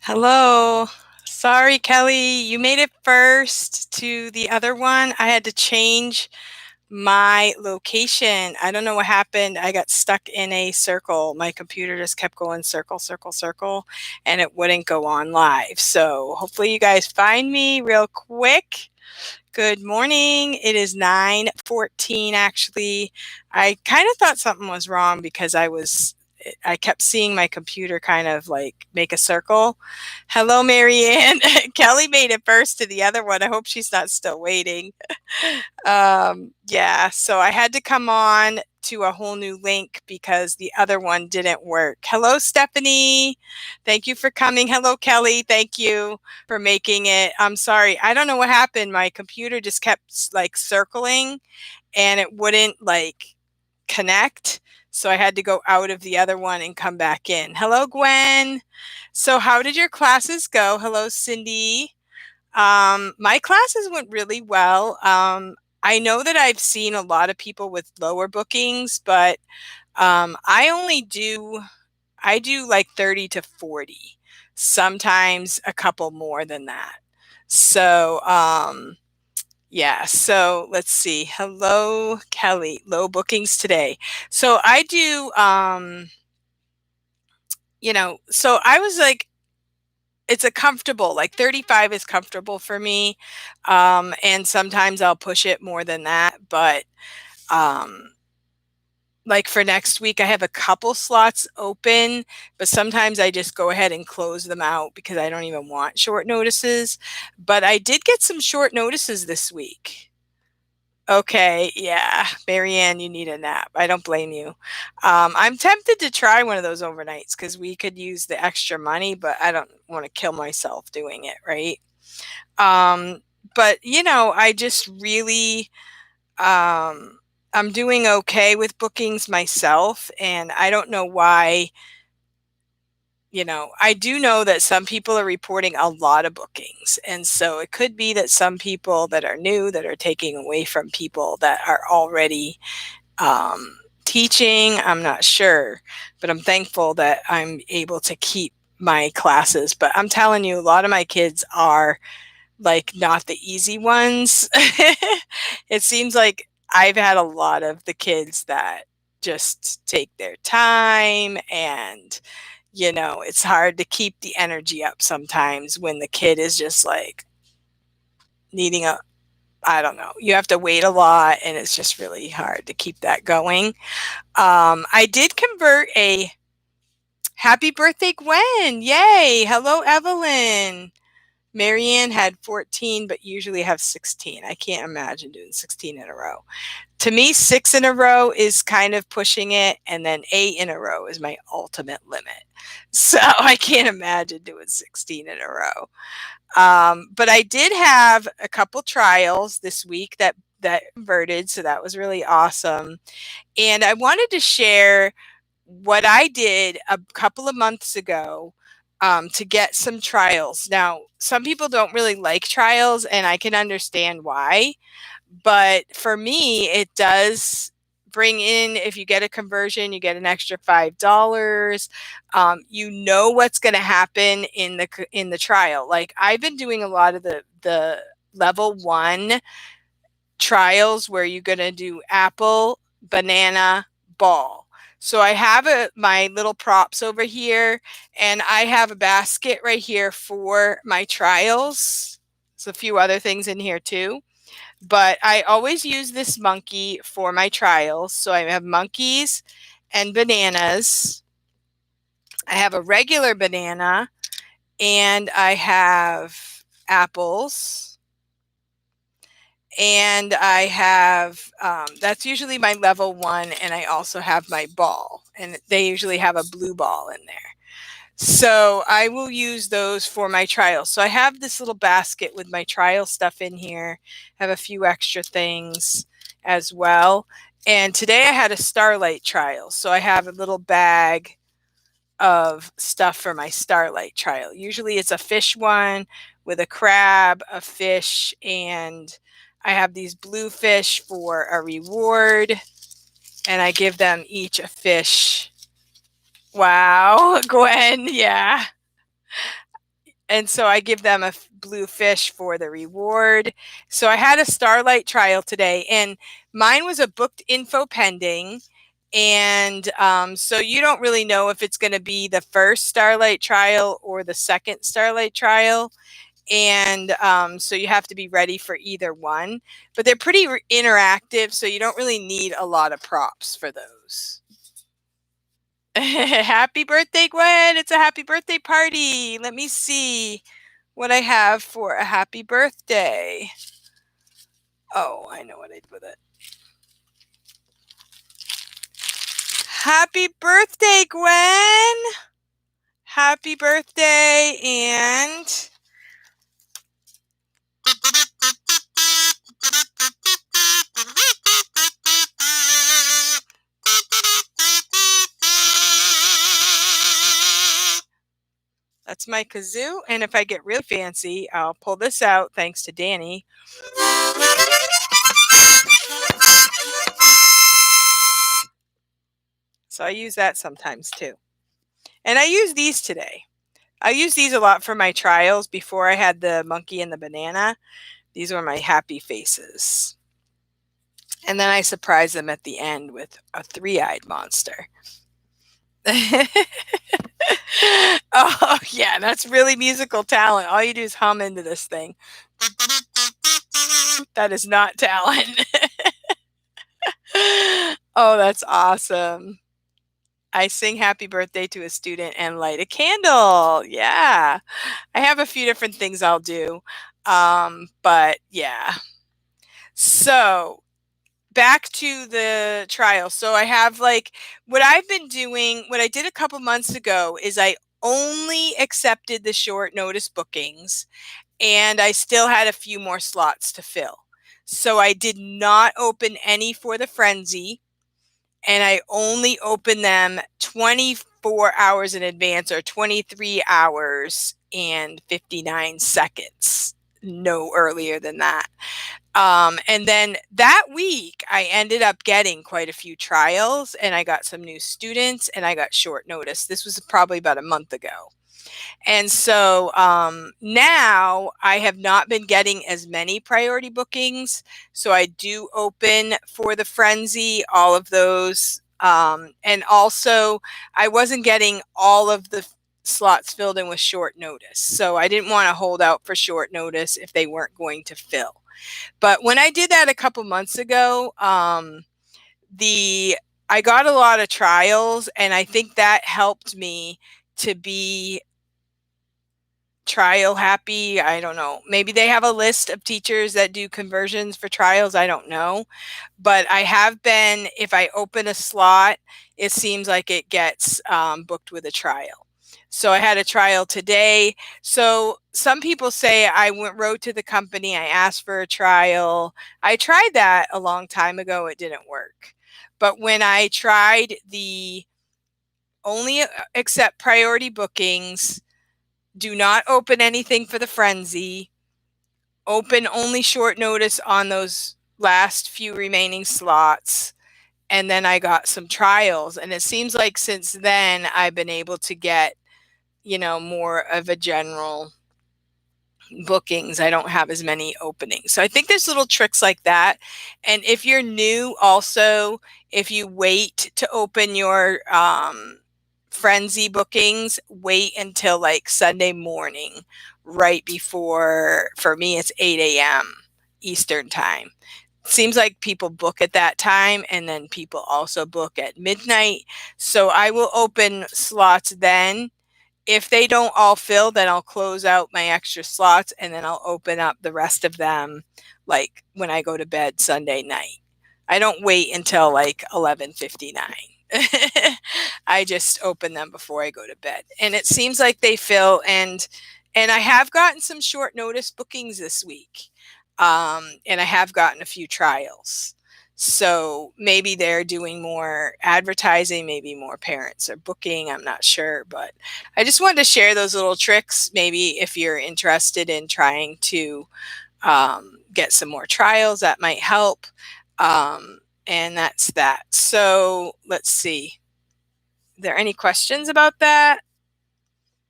Hello. Sorry, Kelly, you made it first to the other one. I had to change my location. I don't know what happened. I got stuck in a circle. My computer just kept going circle, circle, circle, and it wouldn't go on live. So hopefully you guys find me real quick. Good morning. It is 9:14 actually. I kind of thought something was wrong because I kept seeing my computer kind of like make a circle. Hello, Marianne. Kelly made it first to the other one. I hope she's not still waiting. Yeah, so I had to come on to a whole new link because the other one didn't work. Hello, Stephanie. Thank you for coming. Hello, Kelly. Thank you for making it. I'm sorry. I don't know what happened. My computer just kept like circling and it wouldn't like connect. So I had to go out of the other one and come back in. Hello, Gwen. So how did your classes go? Hello, Cindy. My classes went really well. I know that I've seen a lot of people with lower bookings, but I do like 30 to 40, sometimes a couple more than that. So, yeah, so let's see. Hello, Kelly. Low bookings today. So I do, so I was like, it's a comfortable, like 35 is comfortable for me. And sometimes I'll push it more than that. But um, like for next week, I have a couple slots open, but sometimes I just go ahead and close them out because I don't even want short notices. But I did get some short notices this week. Okay, yeah, Marianne, you need a nap. I don't blame you. I'm tempted to try one of those overnights because we could use the extra money, but I don't want to kill myself doing it, right? Um, but I just really, um, I'm doing okay with bookings myself, and I don't know why. I do know that some people are reporting a lot of bookings. And so it could be that some people that are new that are taking away from people that are already teaching. I'm not sure, but I'm thankful that I'm able to keep my classes. But I'm telling you, a lot of my kids are like not the easy ones. It seems like I've had a lot of the kids that just take their time and it's hard to keep the energy up sometimes when the kid is just like needing a I don't know. You have to wait a lot and it's just really hard to keep that going. I did convert a happy birthday, Gwen. Yay. Hello, Evelyn. Marianne had 14, but usually have 16. I can't imagine doing 16 in a row. To me, 6 in a row is kind of pushing it, and then 8 in a row is my ultimate limit. So I can't imagine doing 16 in a row. But I did have a couple trials this week that converted, so that was really awesome. And I wanted to share what I did a couple of months ago to get some trials. Now, some people don't really like trials, and I can understand why. But for me, it does bring in, if you get a conversion, you get an extra $5. You know what's going to happen in the trial. Like I've been doing a lot of the level 1 trials where you're going to do apple, banana, ball. So I have my little props over here, and I have a basket right here for my trials. There's a few other things in here too. But I always use this monkey for my trials. So I have monkeys and bananas. I have a regular banana and I have apples. And I have, that's usually my level 1. And I also have my ball. And they usually have a blue ball in there. So I will use those for my trials. So I have this little basket with my trial stuff in here. I have a few extra things as well. And today I had a Starlight Trial. So I have a little bag of stuff for my Starlight Trial. Usually it's a fish one with a crab, a fish, and I have these blue fish for a reward. And I give them each a fish. Wow, Gwen, yeah. And so I give them a blue fish for the reward. So I had a Starlight Trial today, and mine was a booked info pending. And so you don't really know if it's going to be the first Starlight Trial or the second Starlight Trial. And so you have to be ready for either one. But they're pretty interactive, so you don't really need a lot of props for those. Happy birthday, Gwen. It's a happy birthday party. Let me see what I have for a happy birthday. Oh, I know what I did with it. Happy birthday, Gwen. Happy birthday, and that's my kazoo. And if I get really fancy, I'll pull this out thanks to Danny. So I use that sometimes too. And I use these today. I use these a lot for my trials. Before I had the monkey and the banana, these were my happy faces. And then I surprise them at the end with a three-eyed monster. Oh, yeah, that's really musical talent. All you do is hum into this thing. That is not talent. Oh, that's awesome. I sing happy birthday to a student and light a candle. Yeah. I have a few different things I'll do. But yeah. So back to the trial. So I have like what I've been doing, what I did a couple months ago is I only accepted the short notice bookings, and I still had a few more slots to fill. So I did not open any for the frenzy, and I only opened them 24 hours in advance, or 23 hours and 59 seconds. No earlier than that. And then that week, I ended up getting quite a few trials, and I got some new students, and I got short notice. This was probably about a month ago. And so now I have not been getting as many priority bookings. So I do open for the frenzy, all of those. And also, I wasn't getting all of the slots filled in with short notice. So I didn't want to hold out for short notice if they weren't going to fill. But when I did that a couple months ago, the I got a lot of trials, and I think that helped me to be trial happy. I don't know. Maybe they have a list of teachers that do conversions for trials. I don't know. But I have been, if I open a slot, it seems like it gets booked with a trial. So I had a trial today. So some people say I wrote to the company, I asked for a trial. I tried that a long time ago. It didn't work. But when I tried the only accept priority bookings, do not open anything for the frenzy, open only short notice on those last few remaining slots, and then I got some trials. And it seems like since then I've been able to get, more of a general bookings. I don't have as many openings. So I think there's little tricks like that. And if you're new, also, if you wait to open your frenzy bookings, wait until like Sunday morning, right before, for me, it's 8 a.m. Eastern time. Seems like people book at that time, and then people also book at midnight. So I will open slots then. If they don't all fill, then I'll close out my extra slots, and then I'll open up the rest of them like when I go to bed Sunday night. I don't wait until like 11:59. I just open them before I go to bed. And it seems like they fill, and I have gotten some short notice bookings this week. And I have gotten a few trials. So maybe they're doing more advertising, maybe more parents are booking, I'm not sure, but I just wanted to share those little tricks. Maybe if you're interested in trying to get some more trials, that might help. And that's that. So let's see. Are there any questions about that?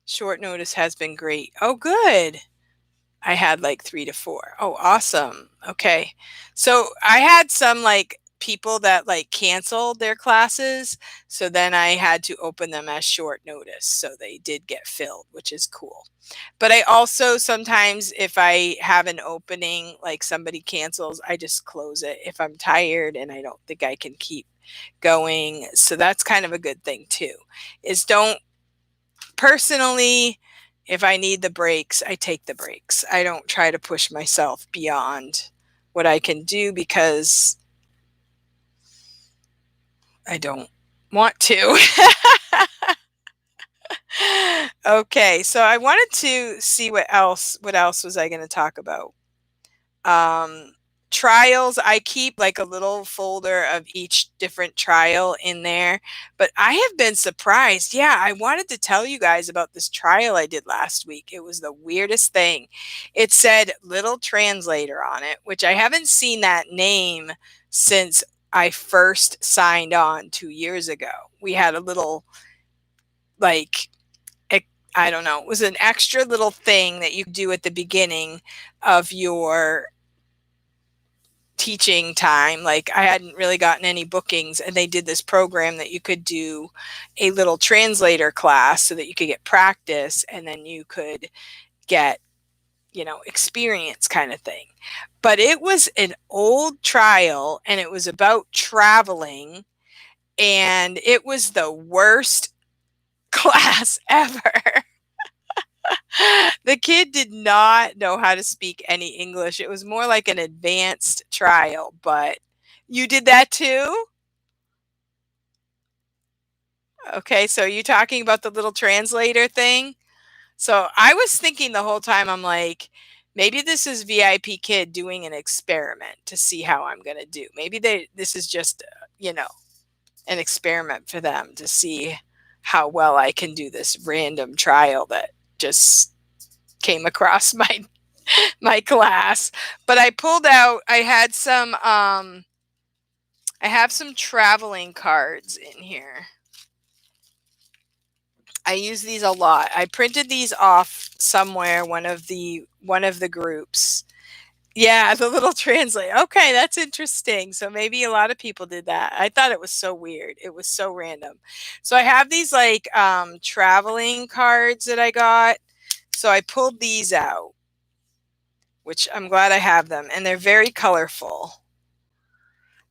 Short notice has been great. Oh, good. I had like 3 to 4. Oh, awesome. Okay. So I had some like people that like canceled their classes. So then I had to open them as short notice. So they did get filled, which is cool. But I also sometimes, if I have an opening, like somebody cancels, I just close it if I'm tired and I don't think I can keep going. So that's kind of a good thing too. Is don't personally, if I need the breaks, I take the breaks. I don't try to push myself beyond what I can do because I don't want to. Okay, so I wanted to see what else was I going to talk about. um, Trials. I keep like a little folder of each different trial in there, but I have been surprised. Yeah, I wanted to tell you guys about this trial I did last week. It was the weirdest thing. It said little translator on it, which I haven't seen that name since I first signed on 2 years ago. We had a little, like, I don't know, it was an extra little thing that you do at the beginning of your teaching time. Like, I hadn't really gotten any bookings, and they did this program that you could do a little translator class so that you could get practice and then you could get, experience kind of thing. But it was an old trial and it was about traveling, and it was the worst class ever. The kid did not know how to speak any English. It was more like an advanced trial, but you did that too? Okay, so you talking about the little translator thing? So I was thinking the whole time, I'm like, maybe this is VIPKID doing an experiment to see how I'm going to do. Maybe this is just, an experiment for them to see how well I can do this random trial that just came across my class. But I pulled out, I have some traveling cards in here. I use these a lot. I printed these off somewhere, one of the groups. Yeah, the little translate. Okay, that's interesting. So maybe a lot of people did that. I thought it was so weird. It was so random. So I have these like traveling cards that I got. So I pulled these out, which I'm glad I have them, and they're very colorful.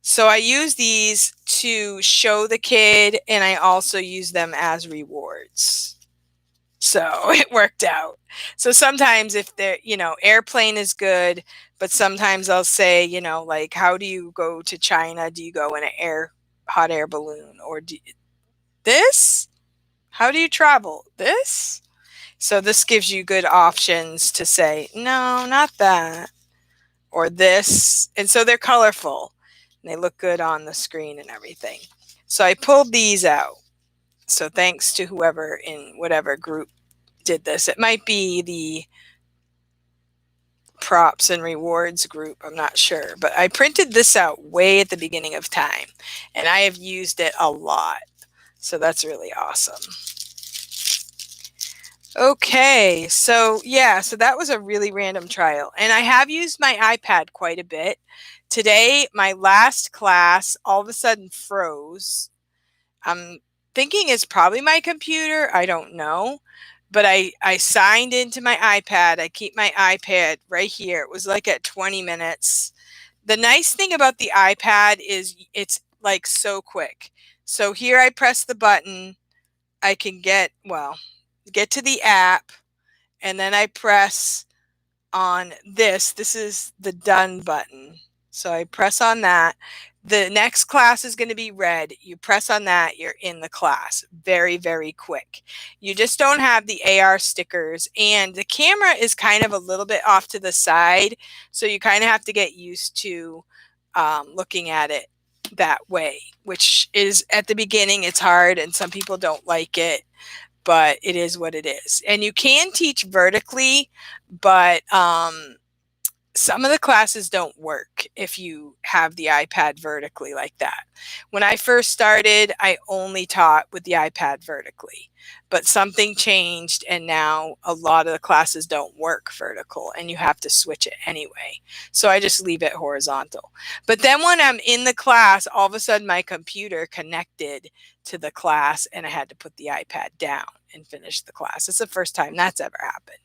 So I use these to show the kid, and I also use them as rewards. So it worked out. So sometimes if they're, airplane is good, but sometimes I'll say, like, how do you go to China? Do you go in an hot air balloon, or this? How do you travel? This? So this gives you good options to say, no, not that, or this. And so they're colorful and they look good on the screen and everything. So I pulled these out. So thanks to whoever in whatever group did this. It might be the props and rewards group, I'm not sure, but I printed this out way at the beginning of time and I have used it a lot. So that's really awesome. Okay, so yeah, so that was a really random trial, and I have used my iPad quite a bit. Today, my last class all of a sudden froze. I'm thinking it's probably my computer. I don't know. But I signed into my iPad. I keep my iPad right here. It was like at 20 minutes. The nice thing about the iPad is it's like so quick. So here I press the button. I can get to the app, and then I press on this. This is the done button. So I press on that. The next class is going to be red. You press on that, you're in the class. Very, very quick. You just don't have the AR stickers, and the camera is kind of a little bit off to the side. So you kind of have to get used to looking at it that way, which is at the beginning, it's hard and some people don't like it, but it is what it is. And you can teach vertically, but some of the classes don't work if you have the iPad vertically like that. When I first started, I only taught with the iPad vertically, but something changed and now a lot of the classes don't work vertical and you have to switch it anyway. So I just leave it horizontal. But then when I'm in the class, all of a sudden my computer connected to the class and I had to put the iPad down and finish the class. It's the first time that's ever happened.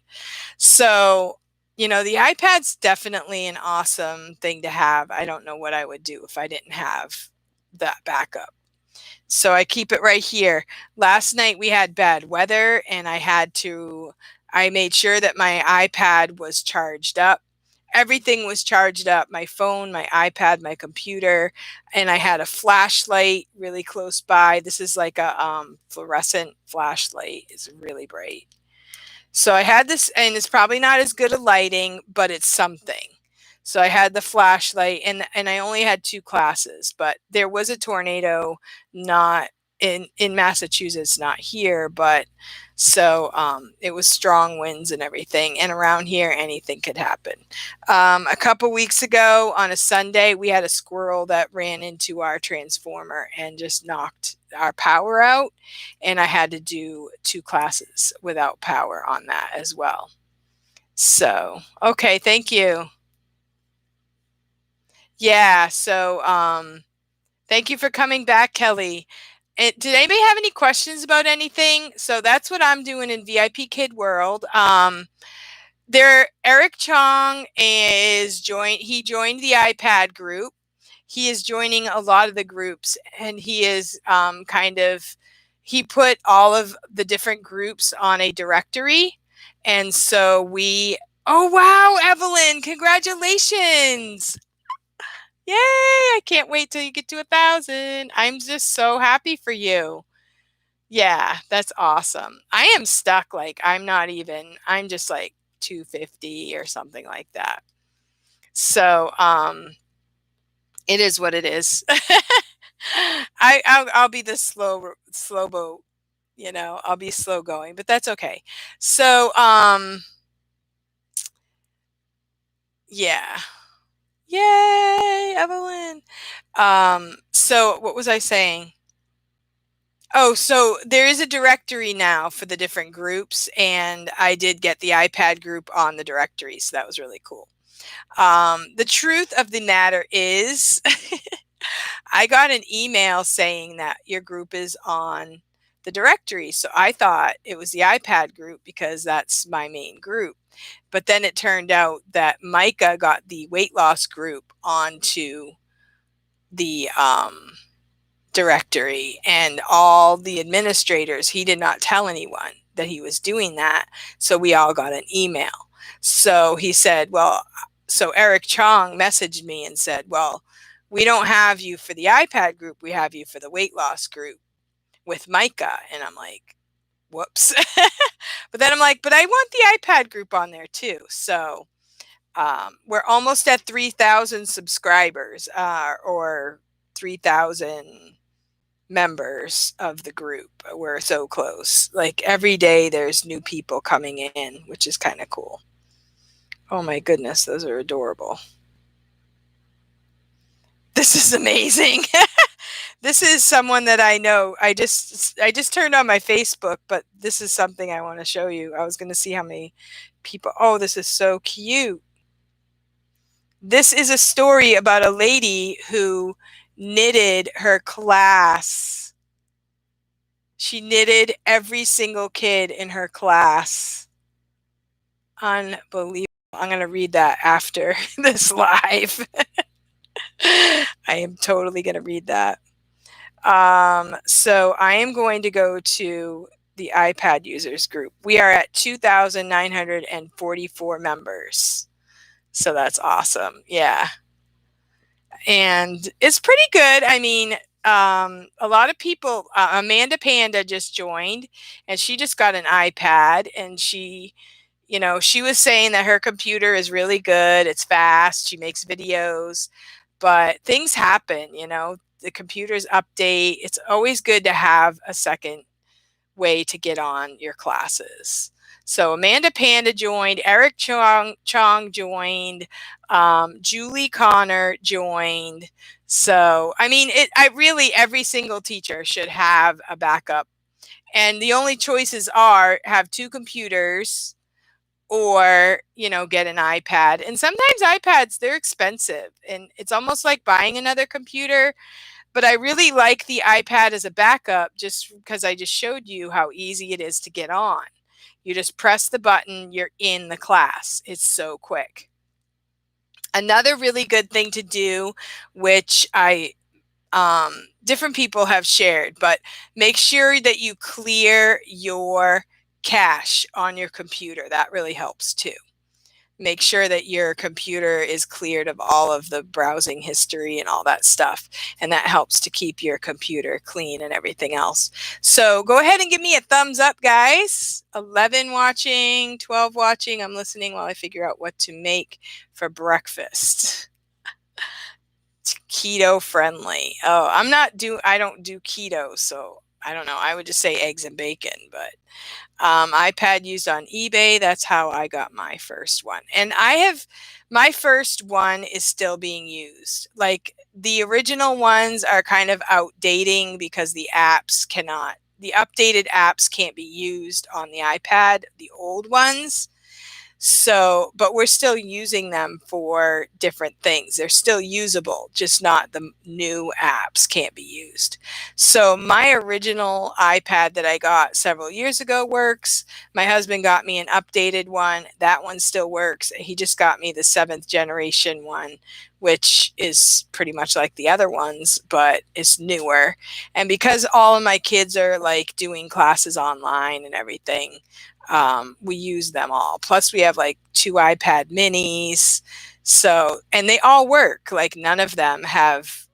So, the iPad's definitely an awesome thing to have. I don't know what I would do if I didn't have that backup. So I keep it right here. Last night we had bad weather and I made sure that my iPad was charged up. Everything was charged up, my phone, my iPad, my computer, and I had a flashlight really close by. This is like a fluorescent flashlight. It's really bright. So I had this, and it's probably not as good a lighting, but it's something. So I had the flashlight, and I only had 2 classes, but there was a tornado, not in Massachusetts, not here, but so it was strong winds and everything, and around here anything could happen. A couple weeks ago on a Sunday, we had a squirrel that ran into our transformer and just knocked our power out, and I had to do 2 classes without power on that as well. So, okay, thank you. Yeah, so thank you for coming back, Kelly. Did anybody have any questions about anything? So that's what I'm doing in VIPKID World. Eric Chong he joined the iPad group. He is joining a lot of the groups, and he is he put all of the different groups on a directory. And so oh wow, Evelyn, congratulations. Yay, I can't wait till you get to 1,000. I'm just so happy for you. Yeah, that's awesome. I am stuck, I'm just like 250 or something like that. So, it is what it is. I'll be the slow boat, I'll be slow going, but that's okay. So, yeah. Yay, Evelyn. So what was I saying? Oh, so there is a directory now for the different groups, and I did get the iPad group on the directory, so that was really cool. The truth of the matter is, I got an email saying that your group is on the directory. So I thought it was the iPad group because that's my main group. But then it turned out that Micah got the weight loss group onto the directory, and all the administrators, he did not tell anyone that he was doing that. So we all got an email. So he said, so Eric Chong messaged me and said, well, we don't have you for the iPad group. We have you for the weight loss group with Micah. And I'm like, whoops. But then I'm like, but I want the iPad group on there too. So we're almost at 3,000 subscribers, or 3,000 members of the group. We're so close. Like every day there's new people coming in, which is kind of cool. Oh my goodness, those are adorable. This is amazing. This is someone that I know. I just turned on my Facebook, but this is something I want to show you. I was going to see how many people. Oh, this is so cute. This is a story about a lady who knitted her class. She knitted every single kid in her class. Unbelievable. I'm going to read that after this live. I am totally going to read that. So I am going to go to the iPad users group. We are at 2,944 members. So that's awesome. Yeah. And it's pretty good. I mean, a lot of people, Amanda Panda just joined, and she just got an iPad, and she was saying that her computer is really good. It's fast. She makes videos, but things happen, the computers update. It's always good to have a second way to get on your classes. So Amanda Panda joined, Eric Chong joined, Julie Connor joined. So, I mean, I really, every single teacher should have a backup. And the only choices are have two computers or, get an iPad. And sometimes iPads, they're expensive and it's almost like buying another computer. But I really like the iPad as a backup just because I just showed you how easy it is to get on. You just press the button, you're in the class. It's so quick. Another really good thing to do, which different people have shared, but make sure that you clear your cache on your computer. That really helps too. Make sure that your computer is cleared of all of the browsing history and all that stuff. And that helps to keep your computer clean and everything else. So go ahead and give me a thumbs up, guys. 11 watching, 12 watching. I'm listening while I figure out what to make for breakfast. Keto friendly. Oh, I don't do keto, so I don't know. I would just say eggs and bacon, but iPad used on eBay. That's how I got my first one. And my first one is still being used. Like the original ones are kind of outdating because the updated apps can't be used on the iPad, the old ones. So, but we're still using them for different things. They're still usable, just not the new apps can't be used. So my original iPad that I got several years ago works. My husband got me an updated one. That one still works. He just got me the 7th generation one, which is pretty much like the other ones, but it's newer. And because all of my kids are like doing classes online and everything, we use them all. Plus we have like 2 iPad minis. So, and they all work. Like none of them have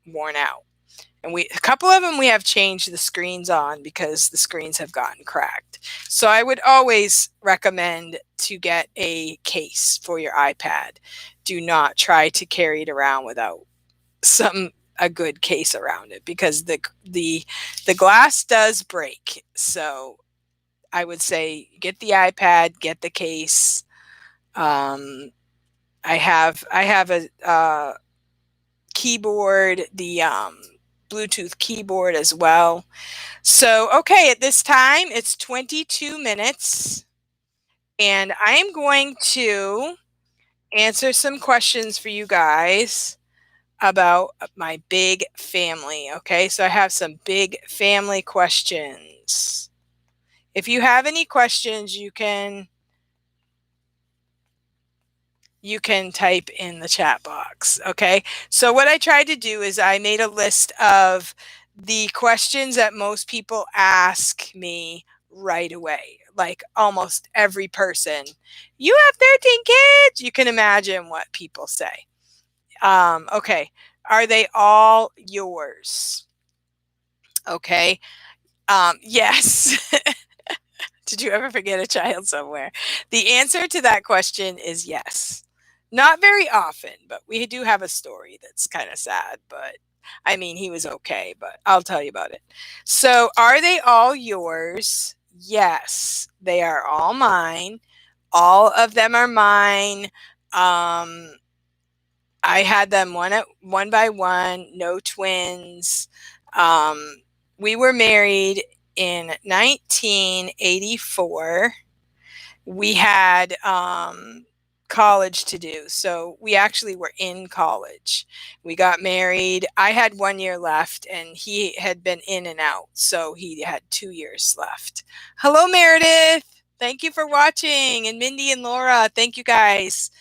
worn out. And a couple of them we have changed the screens on because the screens have gotten cracked. So I would always recommend to get a case for your iPad. Do not try to carry it around without a good case around it because the glass does break. So I would say get the iPad, get the case. I have a keyboard, the Bluetooth keyboard as well. So, okay, at this time it's 22 minutes and I am going to answer some questions for you guys about my big family. Okay, so I have some big family questions. If you have any questions, you can type in the chat box. Okay. So what I tried to do is I made a list of the questions that most people ask me right away. Like almost every person. You have 13 kids. You can imagine what people say. Okay. Are they all yours? Okay. Yes. Did you ever forget a child somewhere? The answer to that question is yes. Not very often, but we do have a story that's kind of sad, but I mean, he was okay, but I'll tell you about it. So, are they all yours? Yes, they are all mine. All of them are mine. I had them one by one, no twins. We were married in 1984. We had college to do. So we actually were in college. We got married. I had 1 year left and he had been in and out. So he had 2 years left. Hello, Meredith. Thank you for watching. And Mindy and Laura, thank you guys.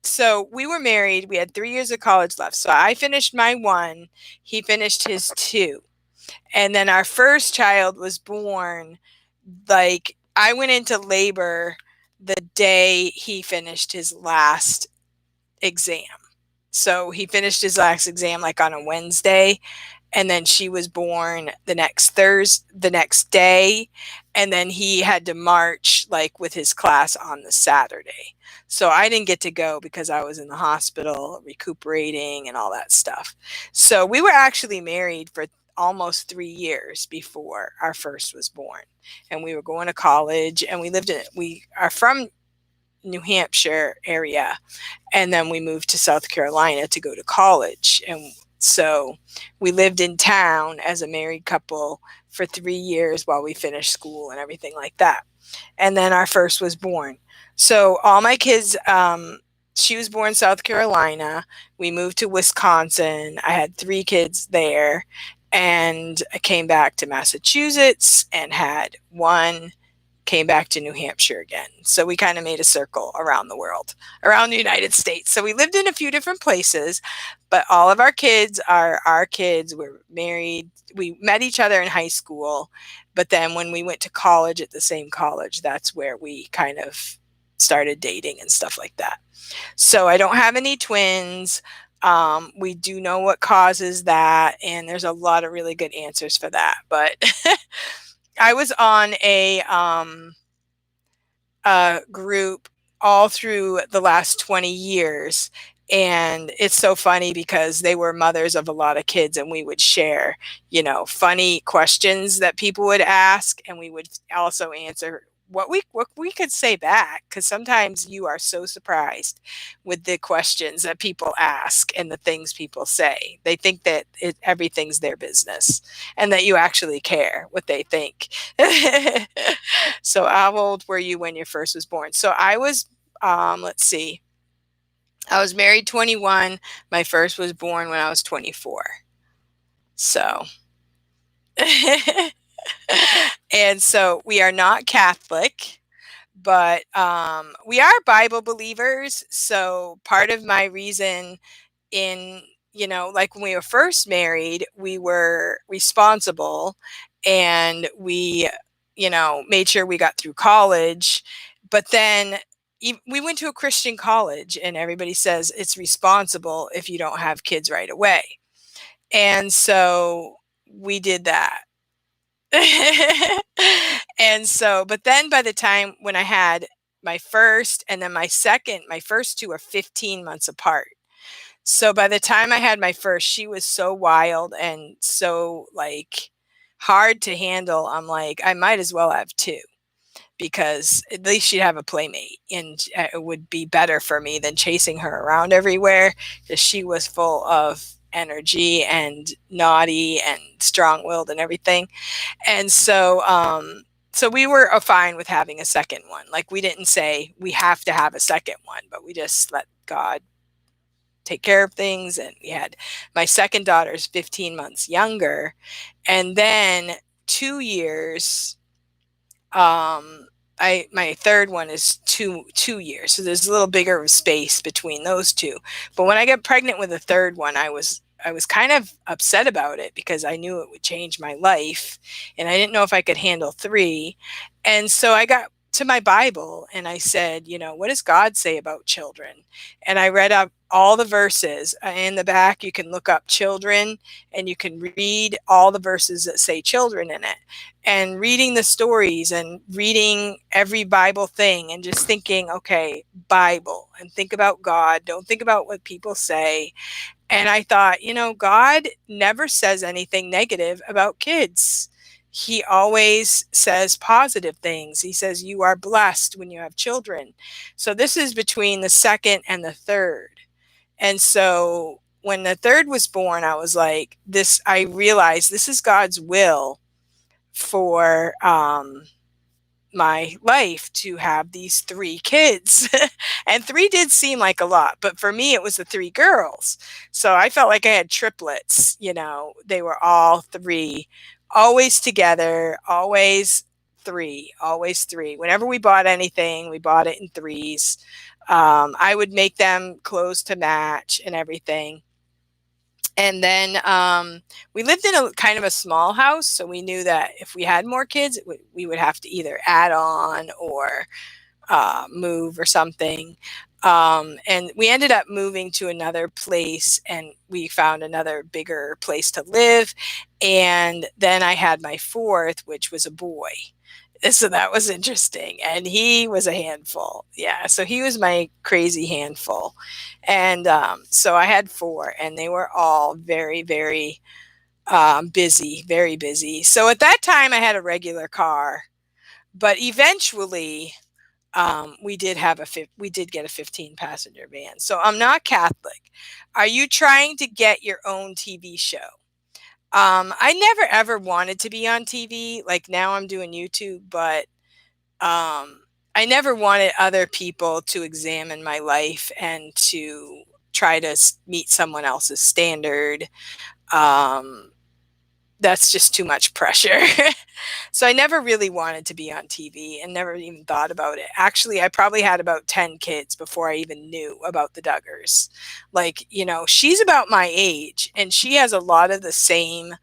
So we were married. We had 3 years of college left. So I finished my 1. He finished his 2. And then our first child was born. Like I went into labor the day he finished his last exam. So he finished his last exam like on a Wednesday, and then she was born the next day, and then he had to march like with his class on the Saturday. So I didn't get to go because I was in the hospital recuperating and all that stuff. So we were actually married for almost 3 years before our first was born. And we were going to college, and we are from New Hampshire area, and then we moved to South Carolina to go to college. And so we lived in town as a married couple for 3 years while we finished school and everything like that. And then our first was born. So all my kids, she was born in South Carolina. We moved to Wisconsin. I had 3 kids there. And I came back to Massachusetts and had one, came back to New Hampshire again. So we kind of made a circle around the world, around the United States. So we lived in a few different places, but all of our kids are our kids. We're married. We met each other in high school, but then when we went to college at the same college, that's where we kind of started dating and stuff like that. So I don't have any twins. We do know what causes that, and there's a lot of really good answers for that. But I was on a group all through the last 20 years. And it's so funny because they were mothers of a lot of kids, and we would share, funny questions that people would ask, and we would also answer what we could say back, because sometimes you are so surprised with the questions that people ask and the things people say. They think that everything's their business, and that you actually care what they think. So how old were you when your first was born? So I was, let's see, I was married 21. My first was born when I was 24. So, and so we are not Catholic, but we are Bible believers. So part of my reason in, like when we were first married, we were responsible, and we, made sure we got through college. But then we went to a Christian college, and everybody says it's responsible if you don't have kids right away. And so we did that. And so, but then by the time when I had my first and then my second, my first two are 15 months apart. So by the time I had my first, she was so wild and so like hard to handle. I'm like, I might as well have two, because at least she'd have a playmate, and it would be better for me than chasing her around everywhere, because she was full of energy and naughty and strong-willed and everything. And so we were fine with having a second one. Like, we didn't say we have to have a second one, but we just let God take care of things. And we had my second daughter's 15 months younger, and then 2 years. My third one is 2 years, so there's a little bigger of space between those two. But when I got pregnant with the third one, I was kind of upset about it, because I knew it would change my life, and I didn't know if I could handle three. And so I got to my Bible and I said, what does God say about children? And I read up all the verses. In the back, you can look up children, and you can read all the verses that say children in it. And reading the stories and reading every Bible thing, and just thinking, okay, Bible, and think about God. Don't think about what people say. And I thought, God never says anything negative about kids. He always says positive things. He says you are blessed when you have children. So this is between the second and the third. And so when the third was born, I was like, I realized this is God's will for my life, to have these 3 kids. And 3 did seem like a lot, but for me it was the 3 girls. So I felt like I had triplets. They were all 3, always together, always 3, always 3. Whenever we bought anything, we bought it in threes. I would make them clothes to match and everything. And then we lived in a kind of a small house, so we knew that if we had more kids, we would have to either add on or move or something. And we ended up moving to another place, and we found another bigger place to live. And then I had my fourth, which was a boy. So that was interesting. And he was a handful. Yeah. So he was my crazy handful. And so I had 4, and they were all very, very busy, very busy. So at that time, I had a regular car, but eventually, we did get a 15 passenger van. So I'm not Catholic. Are you trying to get your own TV show? I never ever wanted to be on TV. Like now I'm doing YouTube, but I never wanted other people to examine my life and to try to meet someone else's standard. Um, that's just too much pressure. So I never really wanted to be on TV and never even thought about it. Actually, I probably had about 10 kids before I even knew about the Duggars. Like, she's about my age and she has a lot of the same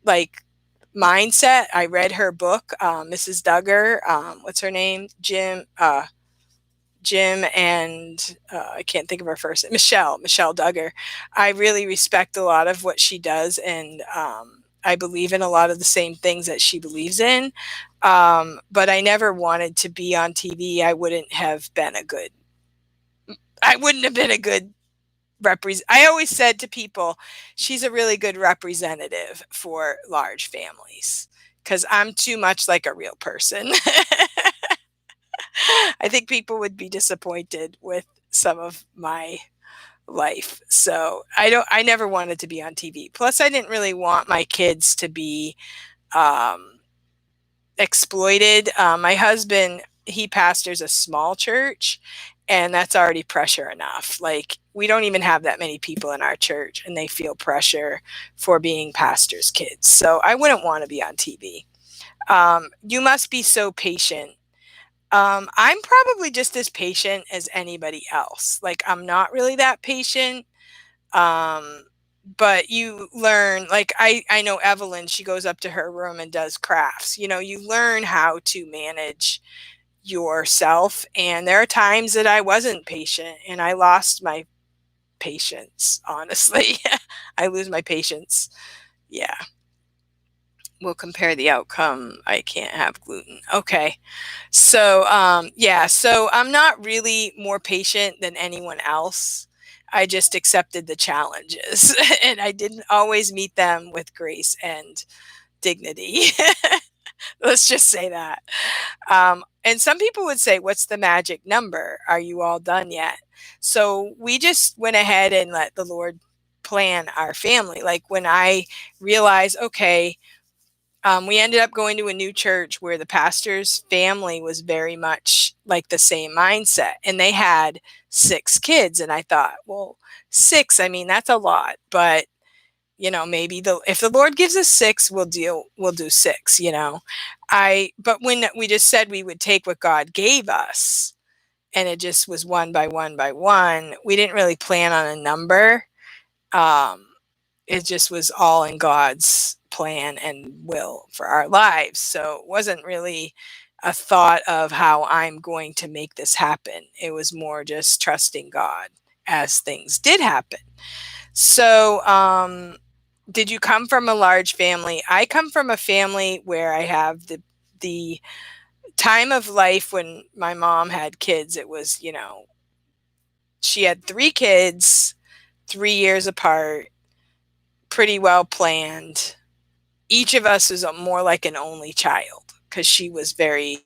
like mindset. I read her book, Mrs. Duggar. What's her name? Jim and I can't think of her first. Michelle Duggar. I really respect a lot of what she does, and I believe in a lot of the same things that she believes in. But I never wanted to be on TV. I wouldn't have been a good I always said to people, she's a really good representative for large families because I'm too much like a real person. I think people would be disappointed with some of my life. So I never wanted to be on TV. Plus I didn't really want my kids to be um exploited. My husband, he pastors a small church, and that's already pressure enough. Like, we don't even have that many people in our church, and they feel pressure for being pastors' kids. So I wouldn't want to be on TV. You must be so patient. I'm probably just as patient as anybody else. Like, I'm not really that patient. Um, but you learn, like I know Evelyn, she goes up to her room and does crafts. You learn how to manage yourself. And there are times that I wasn't patient and I lost my patience, honestly. I lose my patience. Yeah. We'll compare the outcome. I can't have gluten. Okay. So, yeah, so I'm not really more patient than anyone else. I just accepted the challenges and I didn't always meet them with grace and dignity. Let's just say that. And some people would say, what's the magic number? Are you all done yet? So we just went ahead and let the Lord plan our family. Like when I realized, okay, we ended up going to a new church where the pastor's family was very much like the same mindset, and they had 6 kids. And I thought, well, six, I mean, that's a lot, but maybe if the Lord gives us six, we'll do six. But when we just said we would take what God gave us, and it just was one by one by one, we didn't really plan on a number. Um, it just was all in God's plan and will for our lives. So it wasn't really a thought of how I'm going to make this happen. It was more just trusting God as things did happen. So, did you come from a large family? I come from a family where I have the time of life when my mom had kids. It was, she had 3 kids, 3 years apart, pretty well planned. Each of us is more like an only child because she was very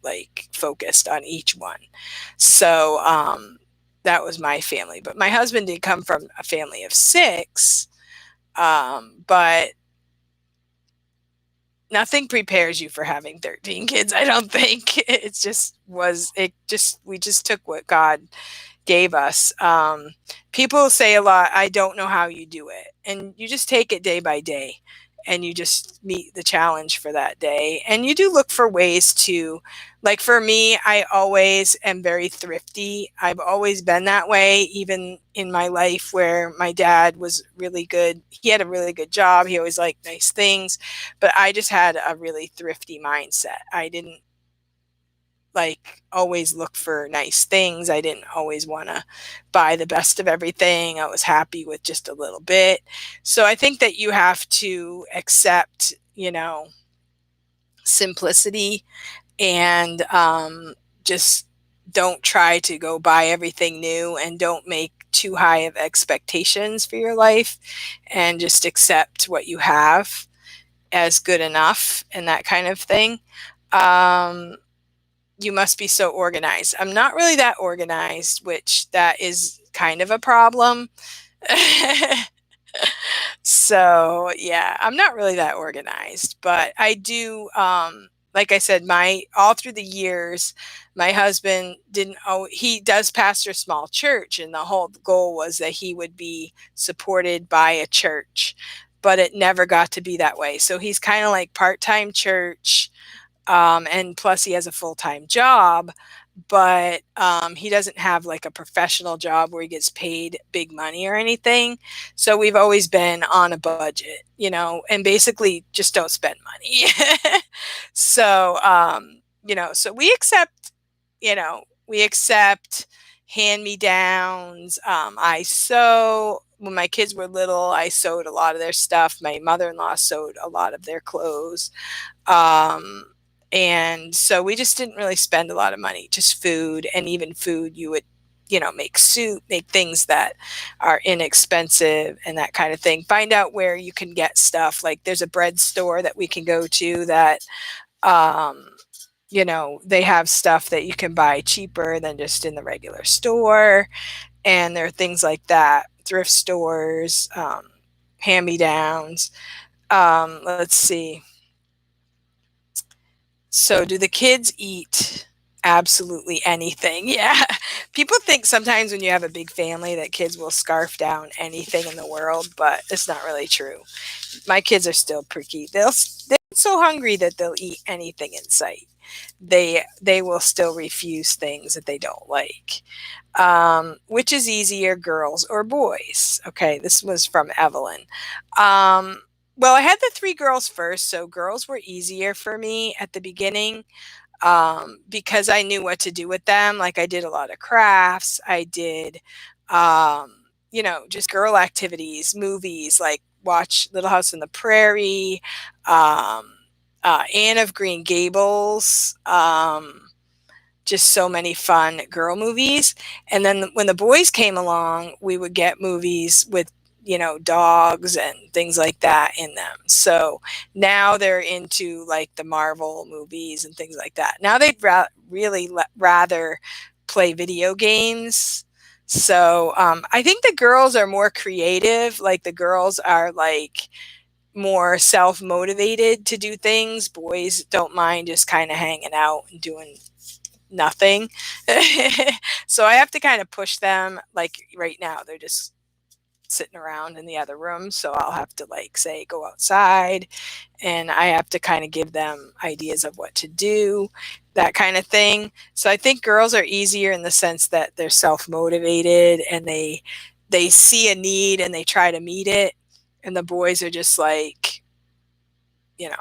like focused on each one. So that was my family. But my husband did come from a family of 6. But nothing prepares you for having 13 kids, I don't think. We just took what God gave us. People say a lot, I don't know how you do it. And you just take it day by day and you just meet the challenge for that day. And you do look for ways to, like for me, I always am very thrifty. I've always been that way, even in my life where my dad was really good. He had a really good job. He always liked nice things, but I just had a really thrifty mindset. I didn't like always look for nice things. I didn't always want to buy the best of everything. I was happy with just a little bit. So I think that you have to accept, simplicity and just don't try to go buy everything new and don't make too high of expectations for your life and just accept what you have as good enough and that kind of thing. Um, you must be so organized. I'm not really that organized, which that is kind of a problem. So yeah, I'm not really that organized, but I do, like I said, my all through the years, my husband didn't, oh, he does pastor a small church, and the whole goal was that he would be supported by a church, but it never got to be that way. So he's kind of like part-time church, and plus he has a full-time job, but he doesn't have like a professional job where he gets paid big money or anything. So we've always been on a budget, and basically just don't spend money. So, so we accept hand me downs. I sew. When my kids were little, I sewed a lot of their stuff. My mother in law sewed a lot of their clothes. Um, and so we just didn't really spend a lot of money, just food. And even food, you would, make soup, make things that are inexpensive and that kind of thing. Find out where you can get stuff. Like there's a bread store that we can go to that, um, they have stuff that you can buy cheaper than just in the regular store. And there are things like that, thrift stores, hand me downs. Let's see. So, do the kids eat absolutely anything? Yeah. People think sometimes when you have a big family that kids will scarf down anything in the world, but it's not really true. My kids are still pricky. They're so hungry that they'll eat anything in sight. They will still refuse things that they don't like. Which is easier, girls or boys? Okay, this was from Evelyn. Um, well, I had the three girls first, so girls were easier for me at the beginning, because I knew what to do with them. Like I did a lot of crafts. I did, just girl activities, movies, like watch Little House on the Prairie, um, Anne of Green Gables. Just so many fun girl movies. And then when the boys came along, we would get movies with, dogs and things like that in them. So now they're into like the Marvel movies and things like that. Now they'd really rather play video games. So I think the girls are more creative. Like the girls are like more self motivated to do things. Boys don't mind just kind of hanging out and doing nothing. So I have to kind of push them. Like right now, they're just sitting around in the other room. So I'll have to like say, go outside. And I have to kind of give them ideas of what to do, that kind of thing. So I think girls are easier in the sense that they're self motivated and they see a need and they try to meet it. And the boys are just like, you know,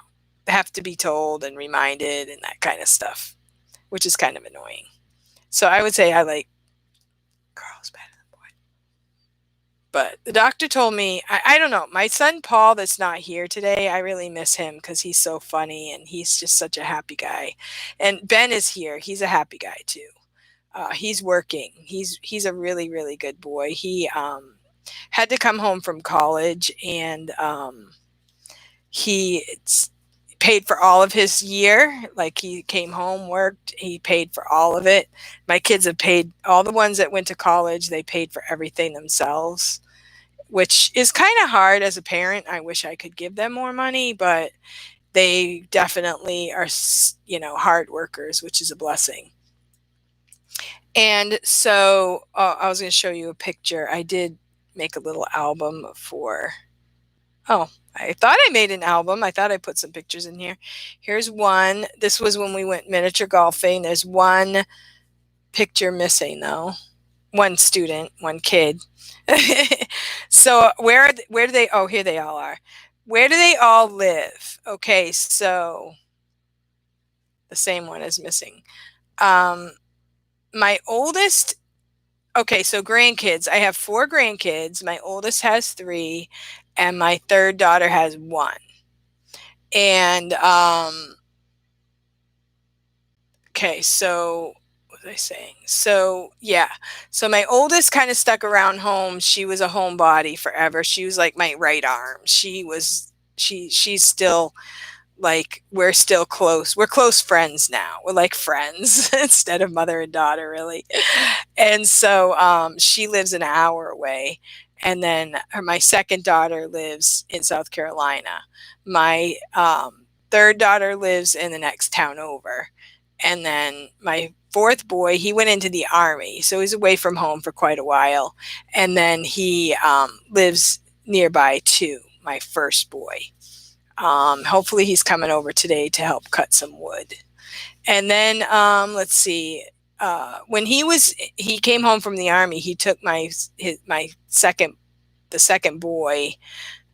have to be told and reminded and that kind of stuff, which is kind of annoying. So I would say I like girls better than boys. But the doctor told me, I don't know, my son Paul that's not here today, I really miss him because he's so funny and he's just such a happy guy. And Ben is here. He's a happy guy too. He's working. He's a really, really good boy. He had to come home from college and he paid for all of his year. Like he came home, worked, he paid for all of it. My kids have paid, all the ones that went to college, they paid for everything themselves, which is kind of hard as a parent. I wish I could give them more money, but they definitely are, hard workers, which is a blessing. And so I was going to show you a picture. I did make a little album for, oh, I thought I made an album. I thought I put some pictures in here. Here's one. This was when we went miniature golfing. There's one picture missing though. One student, one kid. So where do they, oh, here they all are. Where do they all live? Okay, so the same one is missing. Um, my oldest, okay, so grandkids. I have four grandkids. My oldest has three, and my third daughter has one. And okay, so was I saying? So yeah, so my oldest kind of stuck around home. She was a homebody forever. She was like my right arm. She's still like we're still close. We're close friends now. We're like friends instead of mother and daughter, really. And so she lives an hour away. And then my second daughter lives in South Carolina. My third daughter lives in the next town over. And then my fourth boy, he went into the army. So he's away from home for quite a while. And then he lives nearby too, my first boy. Hopefully he's coming over today to help cut some wood. And then let's see. When he came home from the army, he took my the second boy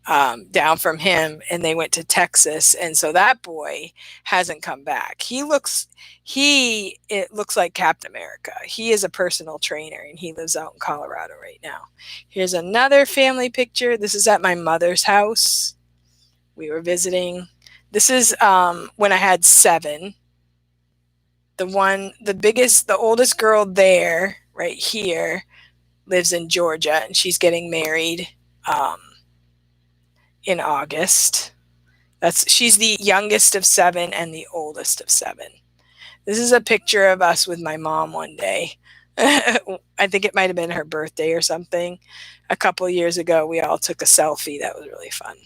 down from him, and they went to Texas. And so that boy hasn't come back. It looks like Captain America. He is a personal trainer, and he lives out in Colorado right now. Here's another family picture. This is at my mother's house. We were visiting. This is when I had 7. The oldest girl there, right here, lives in Georgia, and she's getting married in August. She's the youngest of 7 and the oldest of 7. This is a picture of us with my mom one day. I think it might have been her birthday or something. A couple of years ago, we all took a selfie. That was really fun.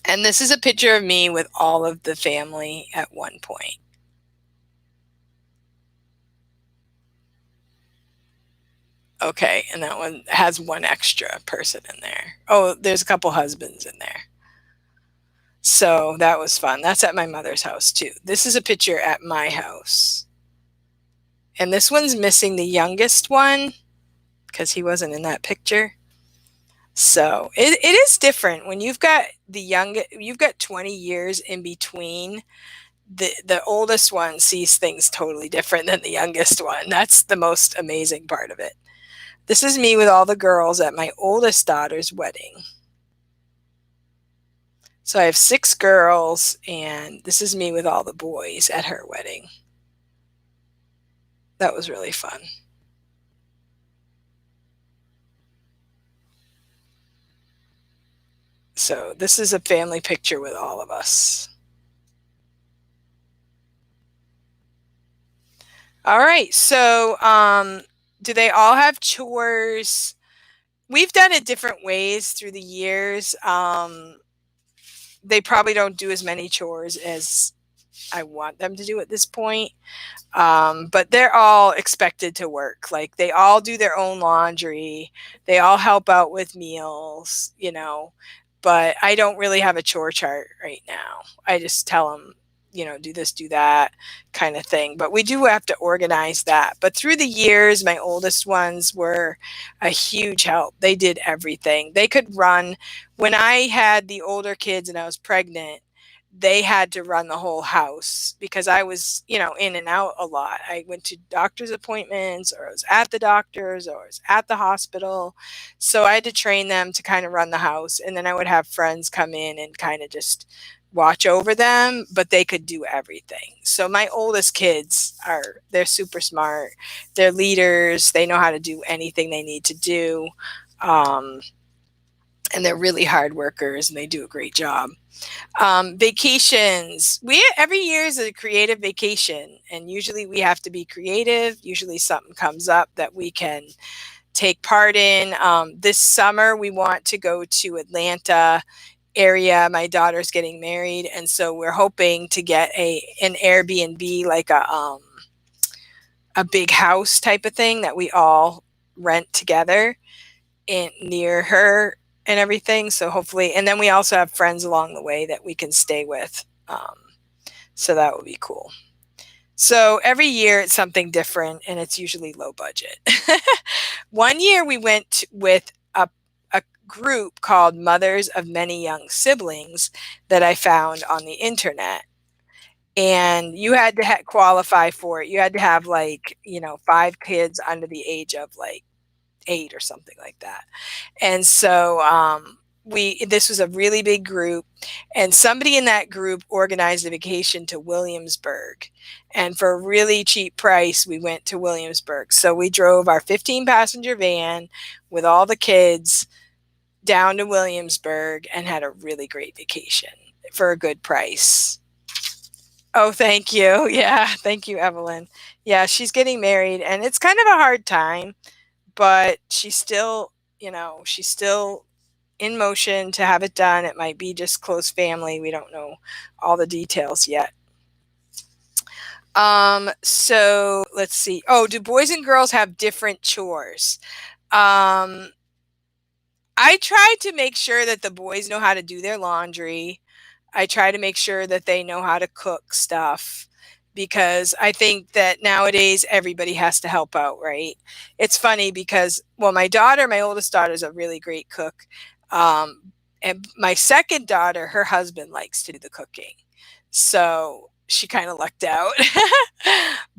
And this is a picture of me with all of the family at one point. Okay, and that one has one extra person in there. Oh, there's a couple husbands in there. So that was fun. That's at my mother's house too. This is a picture at my house. And this one's missing the youngest one because he wasn't in that picture. So it is different when you've got you've got 20 years in between. The oldest one sees things totally different than the youngest one. That's the most amazing part of it. This is me with all the girls at my oldest daughter's wedding. So I have 6 girls, and this is me with all the boys at her wedding. That was really fun. So this is a family picture with all of us. All right. So do they all have chores? We've done it different ways through the years. They probably don't do as many chores as I want them to do at this point. But they're all expected to work. Like they all do their own laundry. They all help out with meals, but I don't really have a chore chart right now. I just tell them, do this, do that kind of thing. But we do have to organize that. But through the years, my oldest ones were a huge help. They did everything. They could run. When I had the older kids and I was pregnant, they had to run the whole house because I was, in and out a lot. I went to doctor's appointments, or I was at the doctor's, or I was at the hospital. So I had to train them to kind of run the house. And then I would have friends come in and kind of just watch over them, but they could do everything. So my oldest kids they're super smart. They're leaders. They know how to do anything they need to do. And they're really hard workers, and they do a great job. Vacations. Every year is a creative vacation, and usually we have to be creative. Usually something comes up that we can take part in. This summer we want to go to Atlanta area. My daughter's getting married, and so we're hoping to get an Airbnb, like a big house type of thing that we all rent together near her and everything. So hopefully, and then we also have friends along the way that we can stay with. So that would be cool. So every year it's something different, and it's usually low budget. One year we went with a group called Mothers of Many Young Siblings that I found on the internet. And you had to qualify for it. You had to have 5 kids under the age of 8 or something like that. And so this was a really big group, and somebody in that group organized a vacation to Williamsburg. And for a really cheap price, we went to Williamsburg. So we drove our 15 passenger van with all the kids down to Williamsburg and had a really great vacation for a good price. Oh, thank you. Yeah, thank you, Evelyn. Yeah, she's getting married, and it's kind of a hard time, but she's still, she's still in motion to have it done. It might be just close family. We don't know all the details yet. So let's see. Oh, do boys and girls have different chores? Um, I try to make sure that the boys know how to do their laundry. I try to make sure that they know how to cook stuff because I think that nowadays everybody has to help out, right? It's funny because, well, my oldest daughter, is a really great cook. Um, and my second daughter, her husband likes to do the cooking. So she kind of lucked out.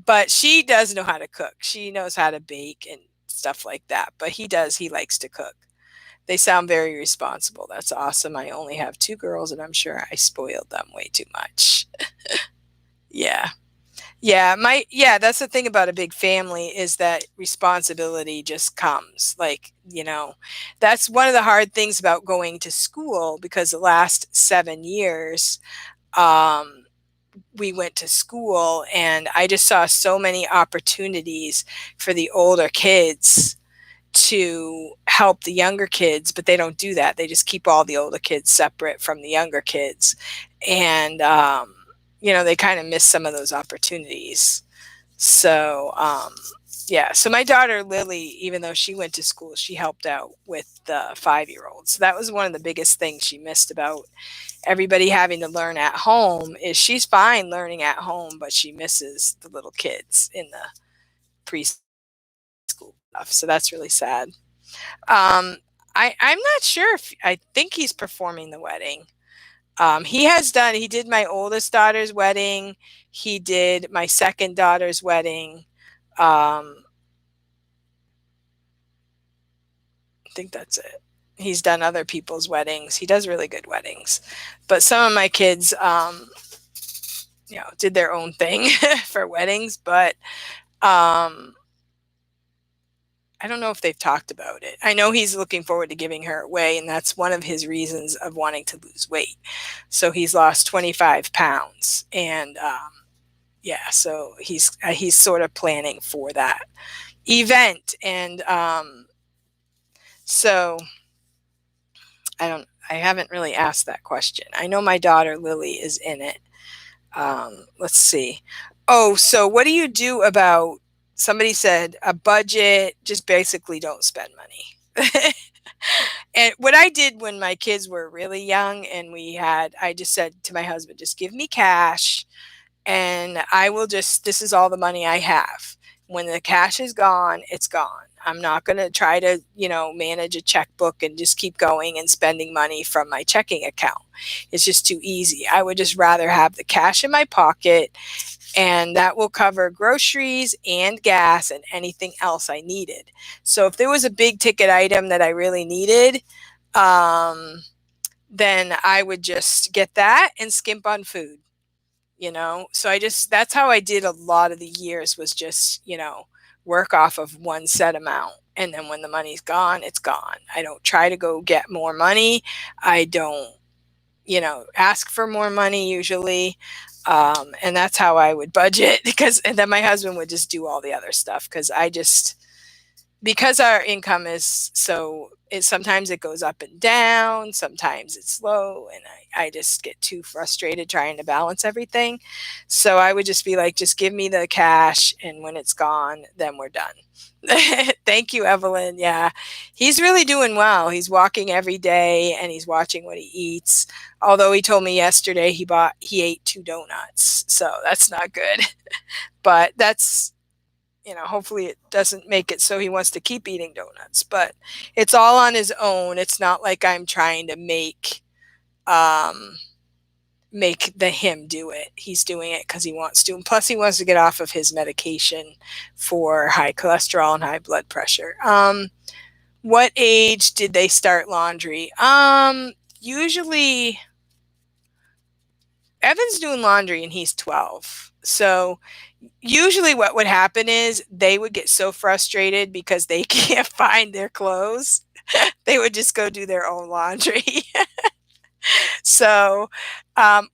But she does know how to cook. She knows how to bake and stuff like that. But he likes to cook. They sound very responsible. That's awesome. I only have 2 girls, and I'm sure I spoiled them way too much. Yeah. Yeah, that's the thing about a big family is that responsibility just comes. Like, that's one of the hard things about going to school because the last 7 years, um, we went to school and I just saw so many opportunities for the older kids to help the younger kids, but they don't do that. They just keep all the older kids separate from the younger kids. And, they kind of miss some of those opportunities. So, yeah. So my daughter, Lily, even though she went to school, she helped out with the 5-year-old. So that was one of the biggest things she missed about everybody having to learn at home is she's fine learning at home, but she misses the little kids in the preschool stuff. So that's really sad. Um, I'm not sure if I think he's performing the wedding. He did my oldest daughter's wedding. He did my second daughter's wedding. I think that's it. He's done other people's weddings. He does really good weddings. But some of my kids, did their own thing for weddings. But um, I don't know if they've talked about it. I know he's looking forward to giving her away, and that's one of his reasons of wanting to lose weight. So he's lost 25 pounds, and yeah, so he's sort of planning for that event, and so I haven't really asked that question. I know my daughter Lily is in it. Let's see. Oh, so what do you do about somebody said a budget, just basically don't spend money. And what I did when my kids were really young and I just said to my husband, just give me cash and this is all the money I have. When the cash is gone, it's gone. I'm not going to try to, manage a checkbook and just keep going and spending money from my checking account. It's just too easy. I would just rather have the cash in my pocket and that will cover groceries and gas and anything else I needed. So if there was a big ticket item that I really needed, then I would just get that and skimp on food. So that's how I did a lot of the years was just, work off of one set amount. And then when the money's gone, it's gone. I don't try to go get more money. I don't, ask for more money usually. And that's how I would budget and then my husband would just do all the other stuff because our income is sometimes it goes up and down, sometimes it's low, and I just get too frustrated trying to balance everything. So I would just be like, just give me the cash, and when it's gone, then we're done. Thank you, Evelyn. Yeah, he's really doing well. He's walking every day, and he's watching what he eats. Although he told me yesterday he ate 2 donuts, so that's not good. But that's hopefully it doesn't make it so he wants to keep eating donuts, but it's all on his own. It's not like I'm trying to um, make him do it. He's doing it because he wants to. And plus he wants to get off of his medication for high cholesterol and high blood pressure. What age did they start laundry? Usually Evan's doing laundry and he's 12. So usually what would happen is they would get so frustrated because they can't find their clothes. They would just go do their own laundry. So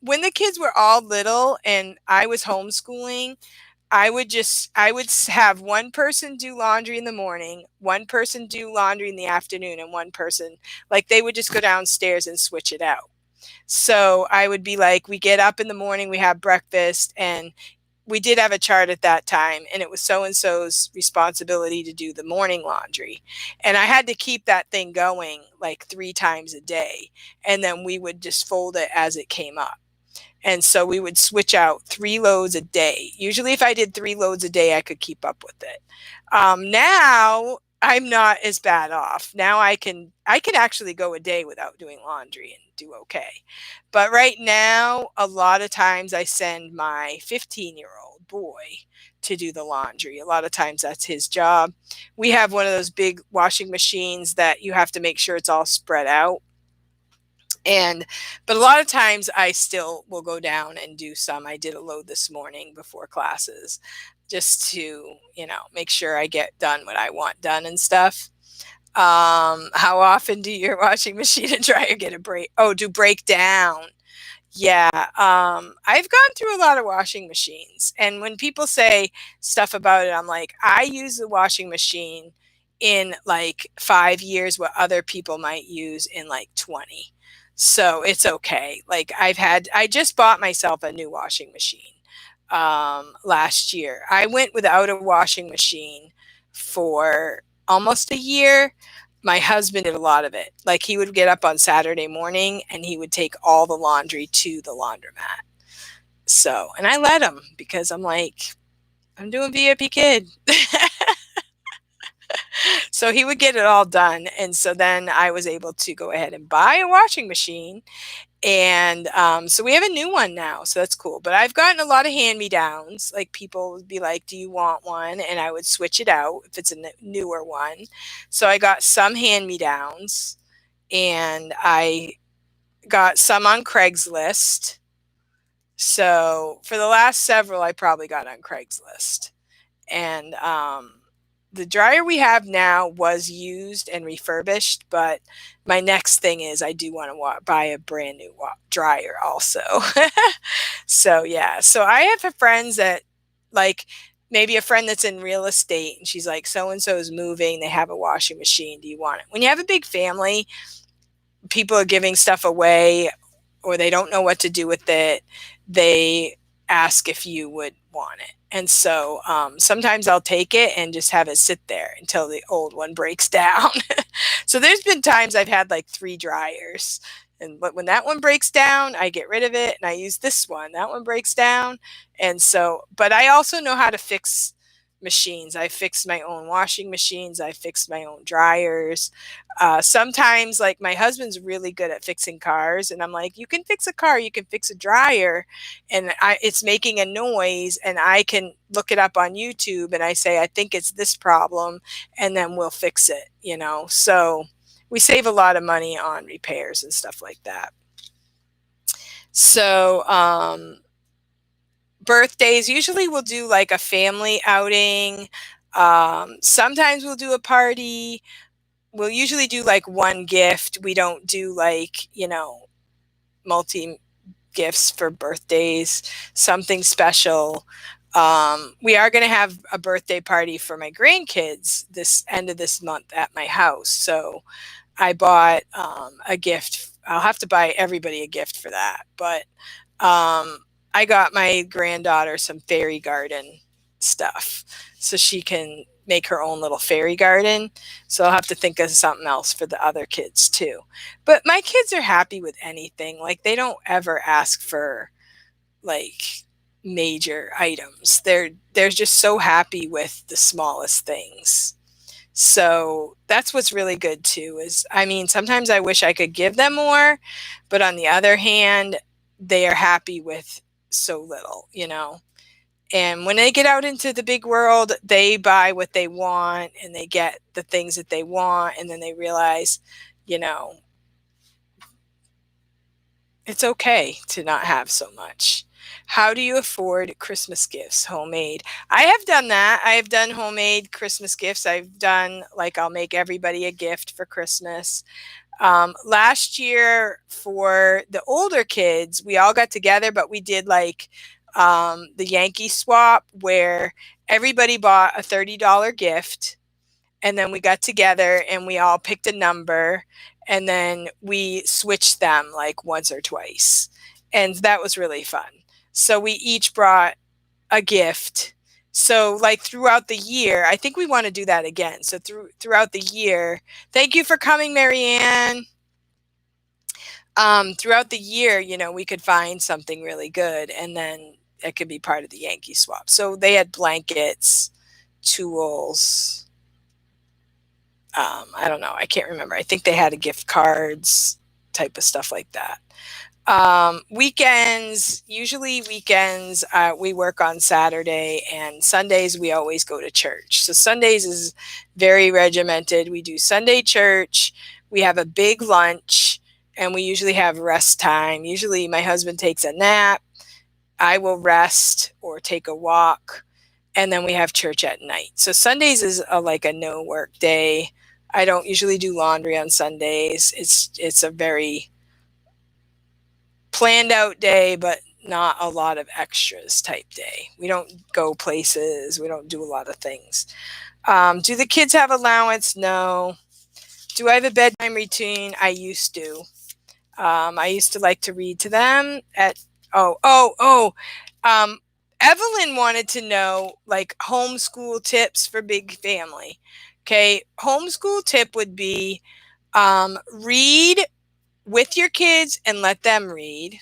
when the kids were all little and I was homeschooling, I would have one person do laundry in the morning, one person do laundry in the afternoon, and one person, like, they would just go downstairs and switch it out. So I would be like, we get up in the morning, we have breakfast, and we did have a chart at that time, and it was so and so's responsibility to do the morning laundry. And I had to keep that thing going like 3 times a day. And then we would just fold it as it came up. And so we would switch out 3 loads a day. Usually, if I did 3 loads a day, I could keep up with it. Now I'm not as bad off. Now I can actually go a day without doing laundry and do okay. But right now, a lot of times I send my 15-year-old boy to do the laundry. A lot of times that's his job. We have one of those big washing machines that you have to make sure it's all spread out. And but a lot of times I still will go down and do some. I did a load this morning before classes just to, make sure I get done what I want done and stuff. How often do your washing machine and dryer get a break? Oh, do break down? Yeah, I've gone through a lot of washing machines, and when people say stuff about it, I'm like, I use the washing machine in like 5 years what other people might use in like 20. So it's okay. Like I just bought myself a new washing machine last year. I went without a washing machine for almost a year. My husband did a lot of it. Like he would get up on Saturday morning and he would take all the laundry to the laundromat. So, and I let him because I'm like, I'm doing VIPKID. So he would get it all done. And so then I was able to go ahead and buy a washing machine. And so we have a new one now. So that's cool. But I've gotten a lot of hand me downs. Like people would be like, do you want one? And I would switch it out if it's a newer one. So I got some hand me downs and I got some on Craigslist. So for the last several, I probably got on Craigslist. And the dryer we have now was used and refurbished, but my next thing is I do want to buy a brand new dryer also. So yeah, so I have friends that like maybe a friend that's in real estate and she's like, so and so is moving, they have a washing machine, do you want it? When you have a big family, people are giving stuff away or they don't know what to do with it, they ask if you would want it. And so sometimes I'll take it and just have it sit there until the old one breaks down. So there's been times I've had like 3 dryers. And but when that one breaks down, I get rid of it and I use this one. That one breaks down. And so, but I also know how to fix machines. I fixed my own washing machines. I fixed my own dryers. Sometimes, like my husband's really good at fixing cars, and I'm like, you can fix a car, you can fix a dryer, and it's making a noise, and I can look it up on YouTube, and I say, I think it's this problem, and then we'll fix it. So we save a lot of money on repairs and stuff like that. So, birthdays, usually we'll do like a family outing. Sometimes we'll do a party. We'll usually do like one gift. We don't do like, multi gifts for birthdays, something special. We are going to have a birthday party for my grandkids this end of this month at my house. So I bought a gift. I'll have to buy everybody a gift for that. But I got my granddaughter some fairy garden stuff so she can make her own little fairy garden. So I'll have to think of something else for the other kids too. But my kids are happy with anything. Like they don't ever ask for like major items. They're just so happy with the smallest things. So that's what's really good too is I mean, sometimes I wish I could give them more, but on the other hand, they are happy with so little. And when they get out into the big world, they buy what they want and they get the things that they want. And then they realize, you know, it's okay to not have so much. How do you afford Christmas gifts? Homemade. I have done that. I have done homemade Christmas gifts. I've done, like, I'll make everybody a gift for Christmas. Last year for the older kids, we all got together, but we did like the Yankee swap where everybody bought a $30 gift, and then we got together and we all picked a number, and then we switched them like once or twice. And that was really fun. So we each brought a gift. So like throughout the year, I think we want to do that again. So throughout the year, thank you for coming, Marianne. Throughout the year, we could find something really good, and then it could be part of the Yankee swap. So they had blankets, tools. I don't know. I can't remember. I think they had a gift cards type of stuff like that. Usually weekends, we work on Saturday, and Sundays we always go to church. So Sundays is very regimented. We do Sunday church. We have a big lunch, and we usually have rest time. Usually my husband takes a nap. I will rest or take a walk, and then we have church at night. So Sundays is like a no work day. I don't usually do laundry on Sundays. It's a very planned out day, but not a lot of extras type day. We don't go places. We don't do a lot of things. Do the kids have allowance? No. Do I have a bedtime routine? I used to. I used to like to read to them at, Evelyn wanted to know like homeschool tips for big family. Okay. Homeschool tip would be read with your kids and let them read.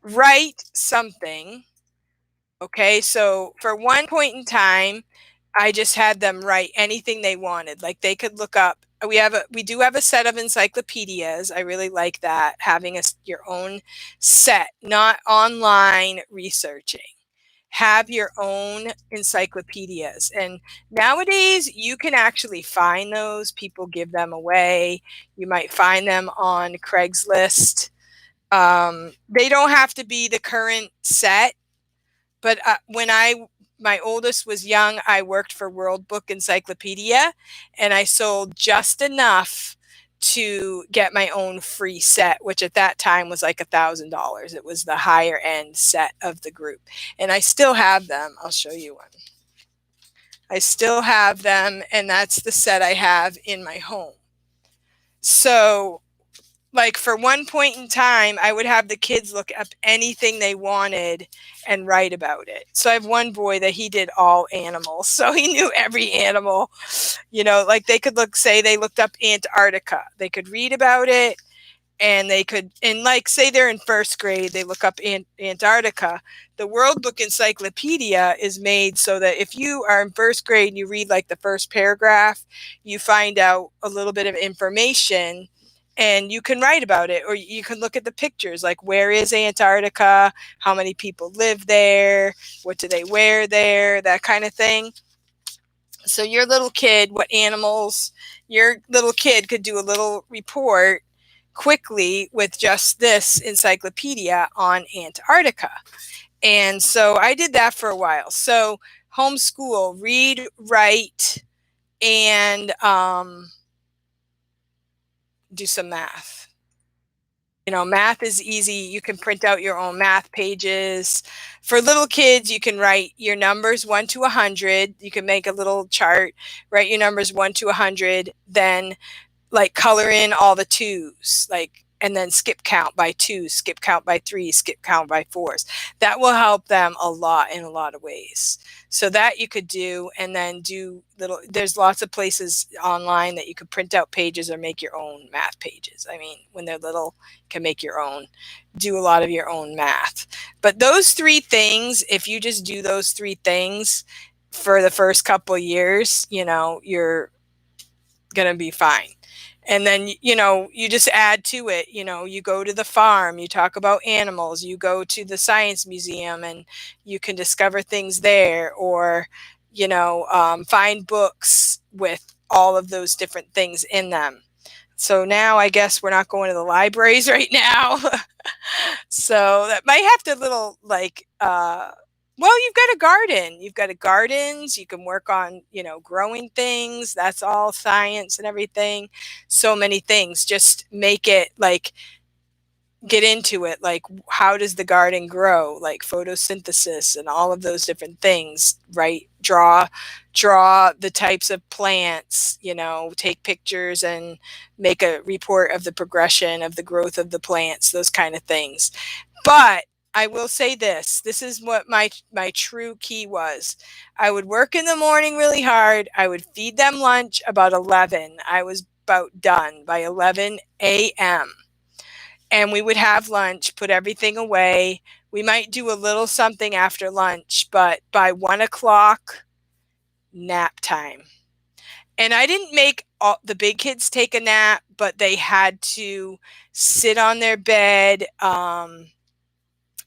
Write something. Okay, so for one point in time, I just had them write anything they wanted. Like they could look up. We do have a set of encyclopedias. I really like that, having your own set, not online researching. Have your own encyclopedias. And nowadays you can actually find those. People give them away. You might find them on Craigslist. They don't have to be the current set, but when my oldest was young, I worked for World Book Encyclopedia, and I sold just enough to get my own free set, which at that time was like $1,000. It was the higher end set of the group, and I still have them. I'll show you one. I still have them, and that's the set I have in my home. So like for one point in time, I would have the kids look up anything they wanted and write about it. So I have one boy that he did all animals. So he knew every animal, like they could say they looked up Antarctica. They could read about it, and like say they're in first grade, they look up Antarctica. The World Book Encyclopedia is made so that if you are in first grade and you read like the first paragraph, you find out a little bit of information, and you can write about it, or you can look at the pictures, like where is Antarctica, how many people live there, what do they wear there, that kind of thing. So your little kid could do a little report quickly with just this encyclopedia on Antarctica. And so I did that for a while. So homeschool, read, write, and do some math. Math is easy. You can print out your own math pages. For little kids, you can write your numbers 1 to 100. You can make a little chart, write your numbers 1 to 100, then like color in all the twos, and then skip count by twos, skip count by threes, skip count by fours. That will help them a lot in a lot of ways. So that you could do, and then there's lots of places online that you could print out pages or make your own math pages. I mean, when they're little, you can make your own, do a lot of your own math. But those three things, if you just do those three things for the first couple of years, you're going to be fine. And then, you know, you just add to it. You know, you go to the farm, you talk about animals, you go to the science museum and you can discover things there, or, you know, find books with all of those different things in them. So now I guess we're not going to the libraries right now. So that might have to little like well, you've got a garden. You've got a gardens, you can work on, you know, growing things. That's all science and everything. So many things. Just make it like get into it, like how does the garden grow, like photosynthesis and all of those different things, right? Draw the types of plants, you know, take pictures and make a report of the progression of the growth of the plants, those kind of things. But I will say this is what my true key was. I would work in the morning really hard. I would feed them lunch about 11. I was about done by 11 a.m. And we would have lunch, put everything away. We might do a little something after lunch, but by 1 o'clock, nap time. And I didn't make all the big kids take a nap, but they had to sit on their bed,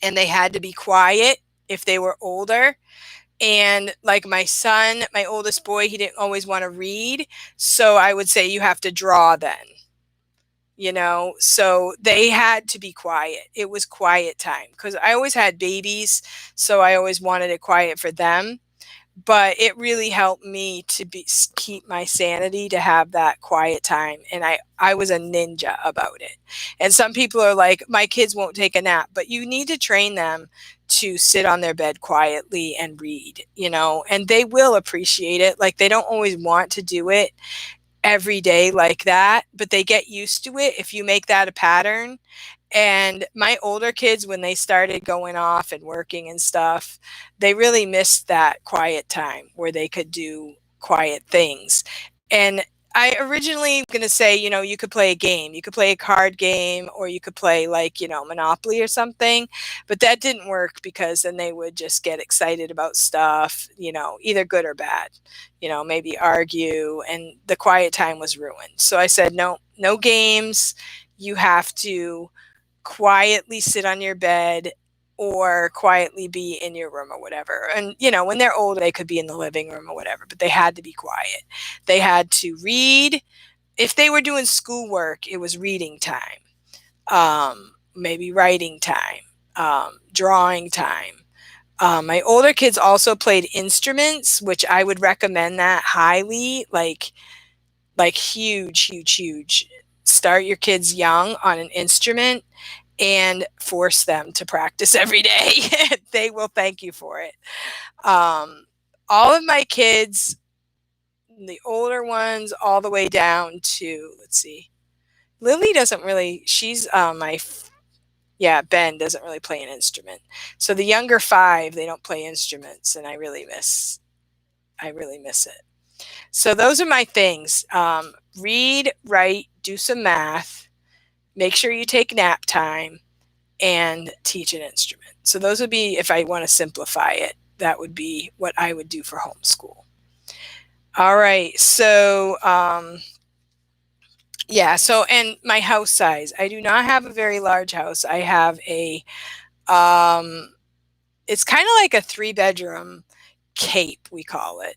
and they had to be quiet if they were older. And like my son, my oldest boy, he didn't always want to read. So I would say you have to draw then, you know, so they had to be quiet. It was quiet time because I always had babies, so I always wanted it quiet for them. But it really helped me to keep my sanity, to have that quiet time, and I was a ninja about it. And some people are like, my kids won't take a nap, but you need to train them to sit on their bed quietly and read, you know, and they will appreciate it. Like, they don't always want to do it every day like that, but they get used to it if you make that a pattern. And my older kids, when they started going off and working and stuff, they really missed that quiet time where they could do quiet things. And I originally going to say, you know, you could play a game, you could play a card game, or you could play like, you know, Monopoly or something. But that didn't work because then they would just get excited about stuff, you know, either good or bad, you know, maybe argue, and the quiet time was ruined. So I said, no, no games. You have to quietly sit on your bed or quietly be in your room or whatever. And, you know, when they're older, they could be in the living room or whatever, but they had to be quiet. They had to read. If they were doing schoolwork, it was reading time, maybe writing time, drawing time. My older kids also played instruments, which I would recommend that highly, like huge, huge, huge. Start your kids young on an instrument and force them to practice every day. They will thank you for it. Um, all of my kids, the older ones, all the way down to, let's see, Lily doesn't really, she's yeah, Ben doesn't really play an instrument. So the younger five, they don't play instruments, and I really miss it. So those are my things. Read, write, do some math, make sure you take nap time, and teach an instrument. So those would be, if I want to simplify it, that would be what I would do for homeschool. All right. So, yeah. So, and my house size, I do not have a very large house. I have um, it's kind of like a 3-bedroom cape, we call it.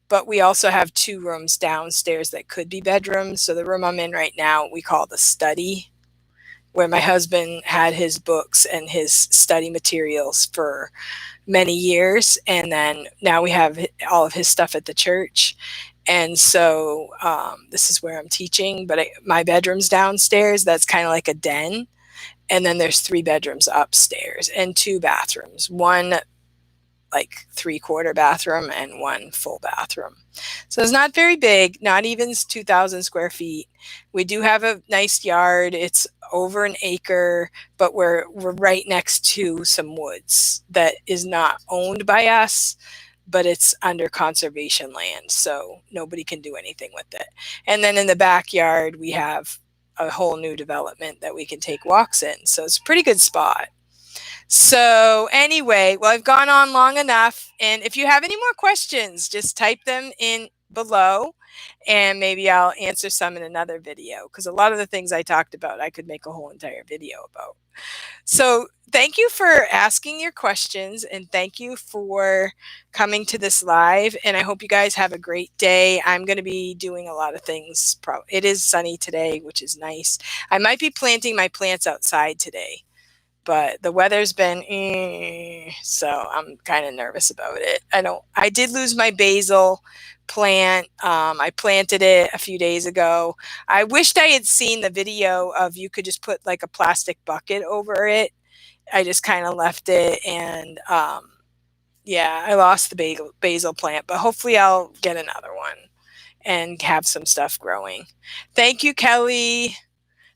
But we also have 2 rooms downstairs that could be bedrooms. So the room I'm in right now, we call the study, where my husband had his books and his study materials for many years. And then now we have all of his stuff at the church. And so this is where I'm teaching, but my bedroom's downstairs. That's kind of like a den. And then there's 3 bedrooms upstairs and 2 bathrooms, one like 3/4 bathroom and 1 full bathroom. So it's not very big, not even 2,000 square feet. We do have a nice yard. It's over an acre, but we're right next to some woods that is not owned by us, but it's under conservation land, so nobody can do anything with it. And then in the backyard, we have a whole new development that we can take walks in. So it's a pretty good spot. So anyway, well, I've gone on long enough. And if you have any more questions, just type them in below, and maybe I'll answer some in another video, because a lot of the things I talked about, I could make a whole entire video about. So thank you for asking your questions, and thank you for coming to this live. And I hope you guys have a great day. I'm going to be doing a lot of things. It is sunny today, which is nice. I might be planting my plants outside today, but the weather's been so I'm kind of nervous about it. I did lose my basil plant. I planted it a few days ago. I wished I had seen the video of you could just put like a plastic bucket over it. I just kind of left it, and yeah, I lost the basil plant, but hopefully I'll get another one and have some stuff growing. Thank you, Kelly.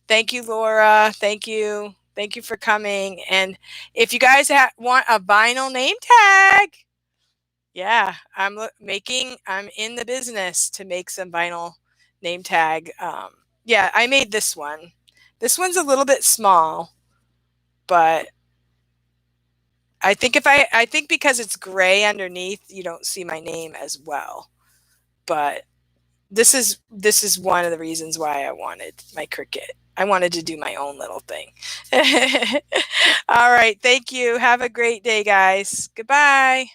Thank you, Laura. Thank you. Thank you for coming. And if you guys want a vinyl name tag, yeah, I'm in the business to make some vinyl name tag. Yeah, I made this one. This one's a little bit small, but I think because it's gray underneath, you don't see my name as well. But this is one of the reasons why I wanted my Cricut. I wanted to do my own little thing. All right, thank you. Have a great day, guys. Goodbye.